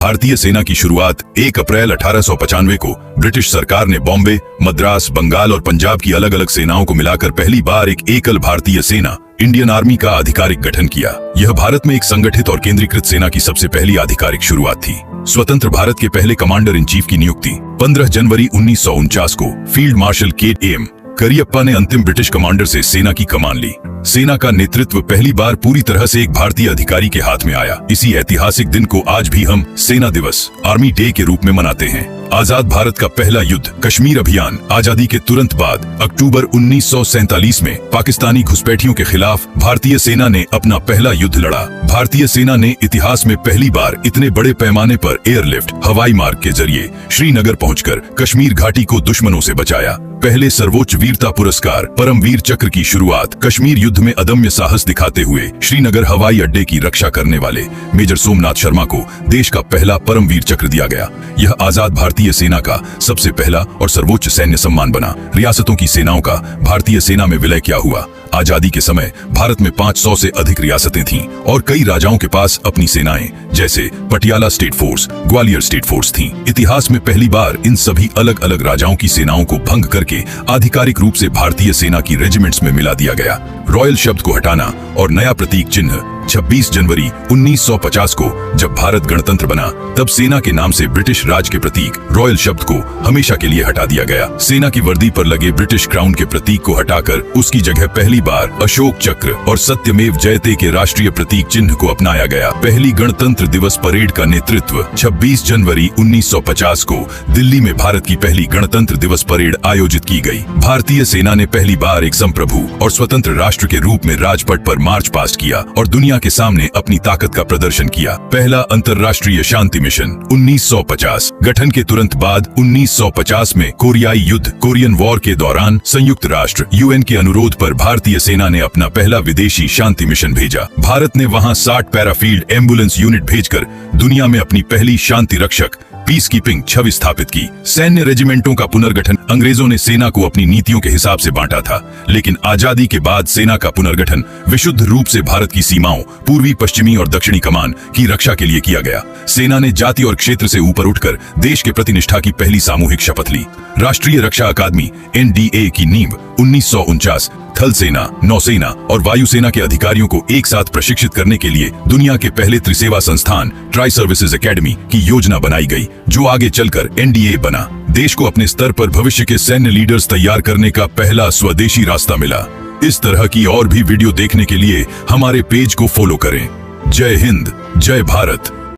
भारतीय सेना की शुरुआत 1 अप्रैल 1895 को ब्रिटिश सरकार ने बॉम्बे, मद्रास, बंगाल और पंजाब की अलग अलग सेनाओं को मिलाकर पहली बार एक एकल भारतीय सेना इंडियन आर्मी का आधिकारिक गठन किया। यह भारत में एक संगठित और केंद्रीकृत सेना की सबसे पहली आधिकारिक शुरुआत थी। स्वतंत्र भारत के पहले कमांडर इन चीफ की नियुक्ति 15 जनवरी 1949 को फील्ड मार्शल के.एम. करियप्पा ने अंतिम ब्रिटिश कमांडर से सेना की कमान ली। सेना का नेतृत्व पहली बार पूरी तरह से एक भारतीय अधिकारी के हाथ में आया। इसी ऐतिहासिक दिन को आज भी हम सेना दिवस, आर्मी डे के रूप में मनाते हैं। आजाद भारत का पहला युद्ध, कश्मीर अभियान। आजादी के तुरंत बाद अक्टूबर 1947 में पाकिस्तानी घुसपैठियों के खिलाफ भारतीय सेना ने अपना पहला युद्ध लड़ा। भारतीय सेना ने इतिहास में पहली बार इतने बड़े पैमाने पर एयरलिफ्ट, हवाई मार्ग के जरिए श्रीनगर पहुंचकर कश्मीर घाटी को दुश्मनों से बचाया। पहले सर्वोच्च वीरता पुरस्कार परमवीर चक्र की शुरुआत कश्मीर युद्ध में अदम्य साहस दिखाते हुए श्रीनगर हवाई अड्डे की रक्षा करने वाले मेजर सोमनाथ शर्मा को देश का पहला परमवीर चक्र दिया गया। यह आजाद भारतीय सेना का सबसे पहला और सर्वोच्च सैन्य सम्मान बना। रियासतों की सेनाओं का भारतीय सेना में विलय क्या हुआ? आजादी के समय भारत में 500 से अधिक रियासतें थीं और कई राजाओं के पास अपनी सेनाएं, जैसे Patiala state force, Gwalior state force थीं। इतिहास में पहली बार इन सभी अलग अलग राजाओं की सेनाओं को भंग करके आधिकारिक रूप से भारतीय सेना की रेजिमेंट्स में मिला दिया गया। रॉयल शब्द को हटाना और नया प्रतीक चिन्ह 26 जनवरी 1950 को जब भारत गणतंत्र बना, तब सेना के नाम से ब्रिटिश राज के प्रतीक रॉयल शब्द को हमेशा के लिए हटा दिया गया। सेना की वर्दी पर लगे ब्रिटिश क्राउन के प्रतीक को हटाकर उसकी जगह पहली बार अशोक चक्र और सत्यमेव जयते के राष्ट्रीय प्रतीक चिन्ह को अपनाया गया। पहली गणतंत्र दिवस परेड का नेतृत्व 26 जनवरी 1950 को दिल्ली में भारत की पहली गणतंत्र दिवस परेड आयोजित की गई। भारतीय सेना ने पहली बार एक संप्रभु और स्वतंत्र राष्ट्र के रूप में राजपथ पर मार्च पास्ट किया और दुनिया के सामने अपनी ताकत का प्रदर्शन किया। पहला अंतर्राष्ट्रीय शांति मिशन 1950। गठन के तुरंत बाद 1950 में कोरियाई युद्ध, कोरियन वॉर के दौरान संयुक्त राष्ट्र यूएन के अनुरोध पर भारतीय सेना ने अपना पहला विदेशी शांति मिशन भेजा। भारत ने वहां 60 पैराफील्ड एम्बुलेंस यूनिट भेजकर दुनिया में अपनी पहली शांति रक्षक पीस कीपिंग छवि स्थापित की। सैन्य रेजिमेंटों का पुनर्गठन। अंग्रेजों ने सेना को अपनी नीतियों के हिसाब से बांटा था, लेकिन आजादी के बाद सेना का पुनर्गठन विशुद्ध रूप से भारत की सीमाओं, पूर्वी, पश्चिमी और दक्षिणी कमान की रक्षा के लिए किया गया। सेना ने जाति और क्षेत्र से ऊपर उठकर देश के प्रति निष्ठा की पहली सामूहिक शपथ ली। राष्ट्रीय रक्षा अकादमी (NDA) की नींव 1949 थल सेना, नौसेना और वायुसेना के अधिकारियों को एक साथ प्रशिक्षित करने के लिए दुनिया के पहले त्रिसेवा संस्थान ट्राई सर्विसेज एकेडमी की योजना बनाई गई, जो आगे चलकर NDA बना। देश को अपने स्तर पर भविष्य के सैन्य लीडर्स तैयार करने का पहला स्वदेशी रास्ता मिला। इस तरह की और भी वीडियो देखने के लिए हमारे पेज को फॉलो करें। जय हिंद, जय भारत।